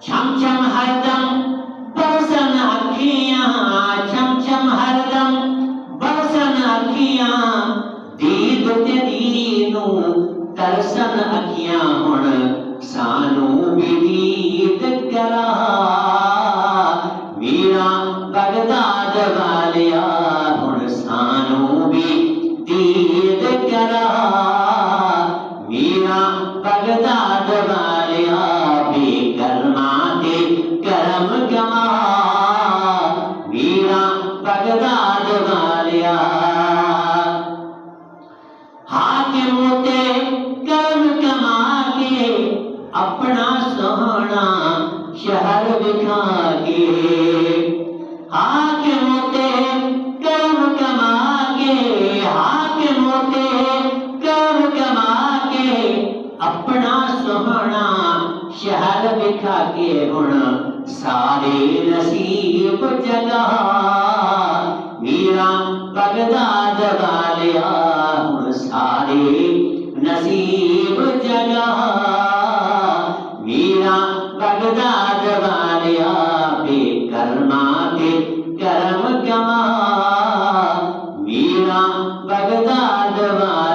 छम छम हरदम बरसन अखियां, छम छम हरदम बरसन अखियां, दीद ते दीनू तरसन अखियां, हुण सानू भी दीद करा। मीरा बगदाद वालिया हुण सानू भी दीद करा। मीरा बगदाद वालिया बेकरमा ते करम कमा। मीरा बगदाद वालिया हाकिम ते करम कमा के अपना सोहना शहर विखा के। हाकिम ते करम कमा के, हाकिम ते करम कमा के अपना सोहना शहर विखा के। हुण सारे नसीब जगा। मीरा बगदाद वालिया हुण सारे नसीब जगा। मीरा बगदाद वालिया बेकरमा ते करम कमा। मीरा बगदाद वालिया